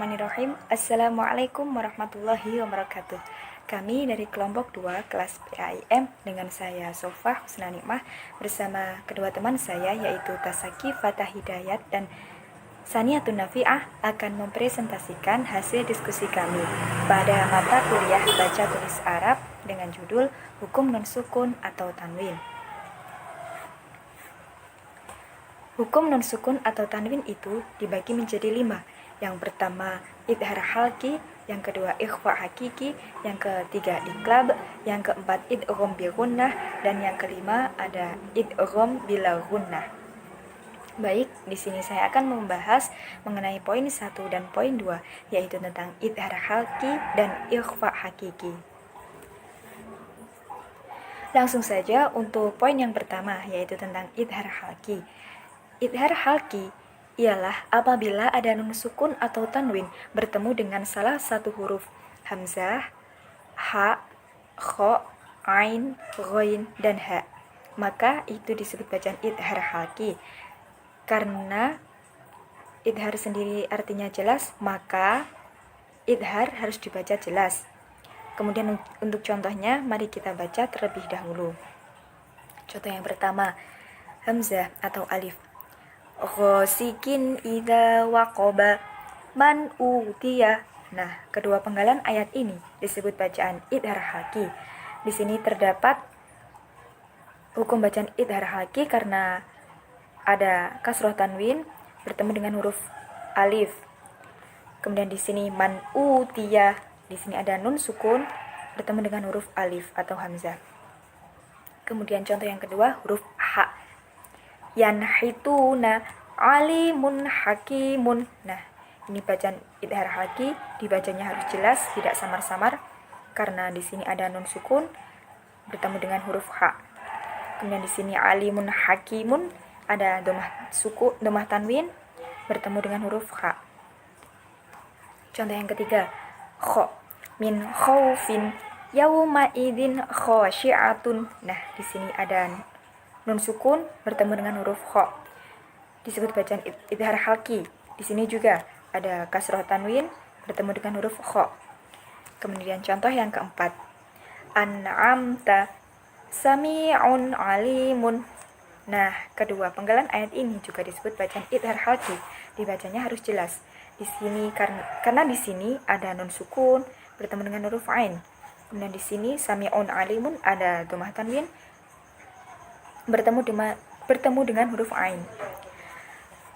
Bismillahirrahmanirrahim. Assalamualaikum warahmatullahi wabarakatuh. Kami dari kelompok 2 kelas PAIM dengan saya Sofah Husna Nikmah bersama kedua teman saya yaitu Tasaki Fatah Hidayat dan Saniatun Nafi'ah akan mempresentasikan hasil diskusi kami pada mata kuliah Baca Tulis Arab dengan judul Hukum Non Sukun atau Tanwin. Hukum non sukun atau tanwin itu dibagi menjadi 5. Yang pertama idhar halki, yang kedua ikhfa hakiki, yang ketiga iqlab, yang keempat idgham bi gunnah, dan yang kelima ada idgham bila gunnah. Baik, di sini saya akan membahas mengenai poin 1 dan poin 2, yaitu tentang idhar halki dan ikhfa hakiki. Langsung saja untuk poin yang pertama, yaitu tentang idhar halki. Idhar halki ialah apabila ada nun sukun atau tanwin bertemu dengan salah satu huruf hamzah, ha, kho, ain, ghain, dan ha. Maka itu disebut bacaan idhar halki. Karena idhar sendiri artinya jelas, maka idhar harus dibaca jelas. Kemudian untuk contohnya, mari kita baca terlebih dahulu. Contoh yang pertama, hamzah atau alif. Ghasikin idza waqaba man utiya. Nah, kedua penggalan ayat ini disebut bacaan idhar halki. Di sini terdapat hukum bacaan idhar halki karena ada kasroh tanwin bertemu dengan huruf alif. Kemudian di sini man utiya, di sini ada nun sukun bertemu dengan huruf alif atau hamzah. Kemudian contoh yang kedua huruf ha. Yanhituna alimun hakimun. Nah, ini bacaan idhar halki, dibacanya harus jelas, tidak samar-samar karena di sini ada nun sukun bertemu dengan huruf ha. Kemudian di sini alimun hakimun ada domah tanwin bertemu dengan huruf ha. Contoh yang ketiga, kho min khaufin yauma idzin khasyi'atun. Nah, di sini ada nun sukun bertemu dengan huruf kho, disebut bacaan idhar halki. Di sini juga ada kasroh tanwin bertemu dengan huruf kho. Kemudian contoh yang keempat, an'amta sami'un alimun. Nah, kedua penggalan ayat ini juga disebut bacaan idhar halki, dibacanya harus jelas. Di sini karena di sini ada nun sukun bertemu dengan huruf ain. Kemudian di sini sami'un alimun ada domah tanwin bertemu dengan huruf ain.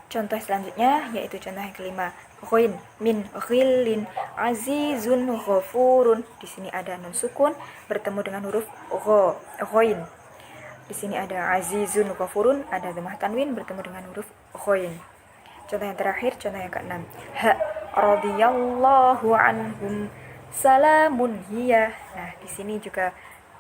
Contoh selanjutnya yaitu contoh yang kelima, ghain min ghillin azizun ghafurun. Di sini ada nun sukun bertemu dengan huruf ghain. Di sini ada azizun ghafurun, ada domah tanwin bertemu dengan huruf ghain. Contoh yang terakhir, contoh yang keenam, ha radhiyallahu anhum salamun hiya. Nah, di sini juga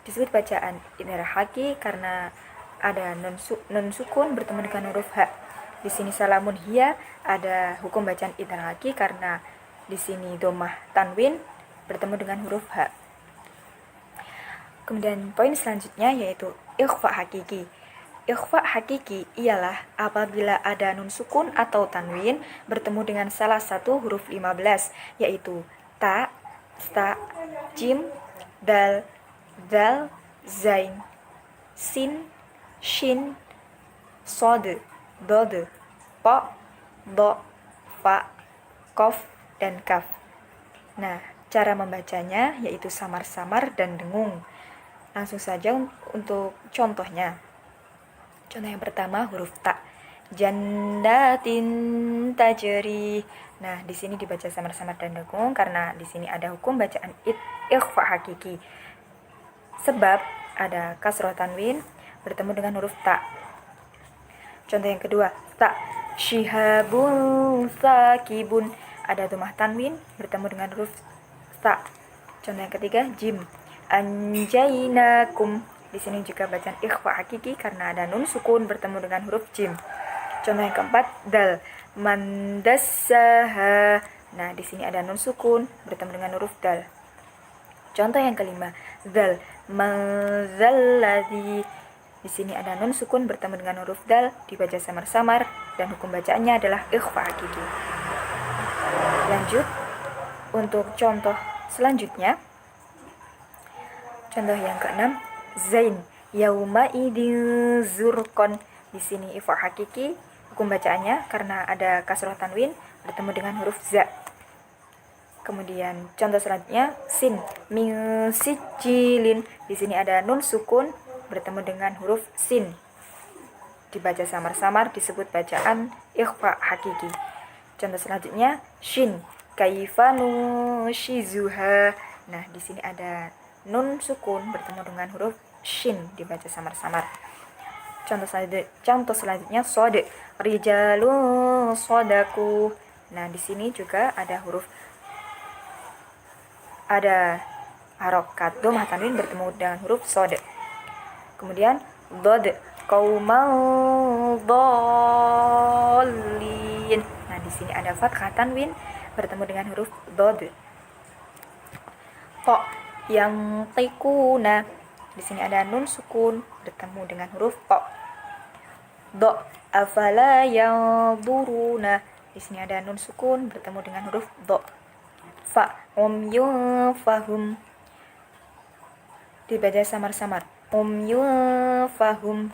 disebut bacaan idhar halki karena ada nun sukun bertemu dengan huruf ha. Di sini salamun hiya ada hukum bacaan idhar halki karena di sini domah tanwin bertemu dengan huruf ha. Kemudian poin selanjutnya yaitu ikhfa hakiki. Ikhfa hakiki ialah apabila ada nun sukun atau tanwin bertemu dengan salah satu huruf 15, yaitu ta, sta, jim, dal, zal, zain, sin, shin, sod, dod, po, do, fa, kof, dan kaf. Nah, cara membacanya yaitu samar-samar dan dengung. Langsung saja untuk contohnya. Contoh yang pertama huruf ta. Jandatin tajri. Nah, di sini dibaca samar-samar dan dengung karena di sini ada hukum bacaan ikhfa hakiki. Sebab ada kasroh tanwin bertemu dengan huruf ta. Contoh yang kedua, ta syihabun sakibun. Ada domah tanwin bertemu dengan huruf ta. Contoh yang ketiga, jim anjainakum. Di sini juga bacaan ikhfa hakiki karena ada nun sukun bertemu dengan huruf jim. Contoh yang keempat, dal mandassaha. Nah, di sini ada nun sukun bertemu dengan huruf dal. Contoh yang kelima, dal manzalladzi. Di sini ada nun sukun bertemu dengan huruf dal, dibaca samar-samar dan hukum bacaannya adalah ikhfa hakiki. Lanjut untuk contoh selanjutnya. Contoh yang keenam, Zain yauma idin zurqon. Di sini ifa hakiki, hukum bacaannya karena ada kasroh tanwin bertemu dengan huruf za. Kemudian contoh selanjutnya, sin min sijilin. Di sini ada nun sukun bertemu dengan huruf sin. Dibaca samar-samar disebut bacaan ikhfa hakiki. Contoh selanjutnya, shin kaifa nushizuha. Nah, di sini ada nun sukun bertemu dengan huruf shin, dibaca samar-samar. Contoh selanjutnya, sod rijalun sodaku. Nah, di sini juga ada harokat dhammah tanwin bertemu dengan huruf sod. Kemudian dod qaumau dhalin. Nah, di sini ada fathah tanwin bertemu dengan huruf dod. Qa yang tikuna. Di sini ada nun sukun bertemu dengan huruf qa. Do afala yang duruna. Di sini ada nun sukun bertemu dengan huruf do. Fa yufahum. Dibaca samar-samar. Yufahum.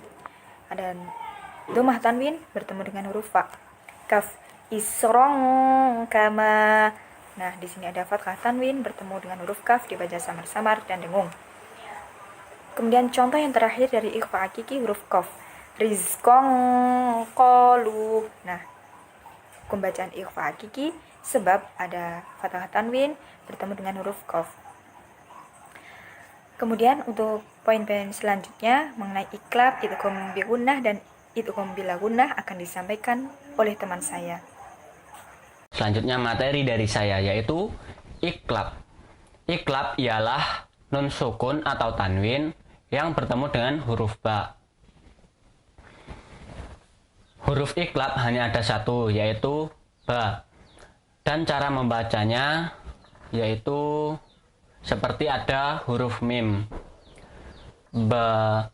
Ada dhammah tanwin bertemu dengan huruf fa. Kaf isrong kama. Nah, di sini ada fathah tanwin bertemu dengan huruf kaf, dibaca samar-samar dan dengung. Kemudian contoh yang terakhir dari ikhfa hakiki, huruf qaf. Rizqon qalu. Nah, hukum bacaan ikhfa hakiki sebab ada fathah tanwin bertemu dengan huruf qaf. Kemudian untuk poin-poin selanjutnya mengenai iklab, idgham bi gunnah dan idgham bila gunnah akan disampaikan oleh teman saya. Selanjutnya materi dari saya yaitu iklab. Iklab ialah nun sukun atau tanwin yang bertemu dengan huruf ba. Huruf iklab hanya ada satu, yaitu ba. Dan cara membacanya yaitu seperti ada huruf mim. Ba,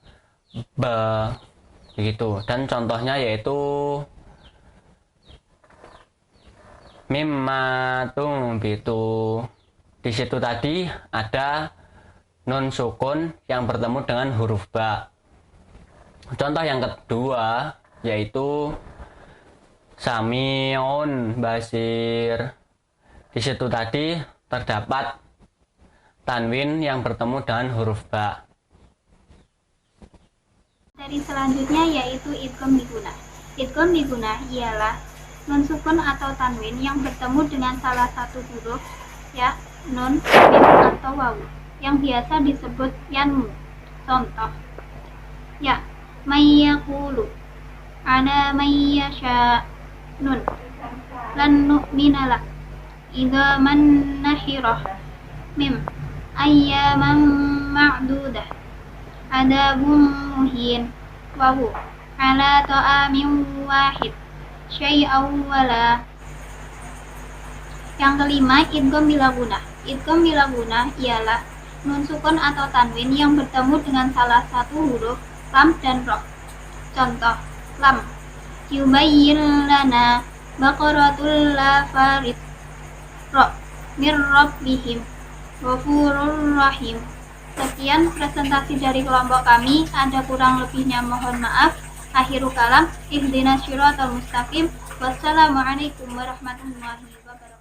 begitu. Dan contohnya yaitu mimmatung gitu. Di situ tadi ada nun sukun yang bertemu dengan huruf ba. Contoh yang kedua yaitu sami'un basir. Di situ tadi terdapat tanwin yang bertemu dengan huruf ba. Dari selanjutnya yaitu idgham bi gunnah. Idgham bi gunnah ialah nun sukun atau tanwin yang bertemu dengan salah satu huruf, ya, nun, mim, atau wawu, yang biasa disebut yanmu. Contoh, ya, mayyaqulu, ana mayyasha, nun, lan nu'mina lak, idza mannahirah, mim, ayyaman ma'dudah, adabun muhin, wawu, ala ta'amin wahid, syai'aw wala. Yang kelima, idgham bila gunnah. Idgham bila gunnah ialah nun sukun atau tanwin yang bertemu dengan salah satu huruf lam dan roh. Contoh, lam yubayyin lana baqaratul la farid, ro mir rabbihim ghafurur rahim. Sekian presentasi dari kelompok kami, ada kurang lebihnya mohon maaf. Akhirul kalam, ihdinas syiratal mustaqim. Wassalamualaikum warahmatullahi wabarakatuh.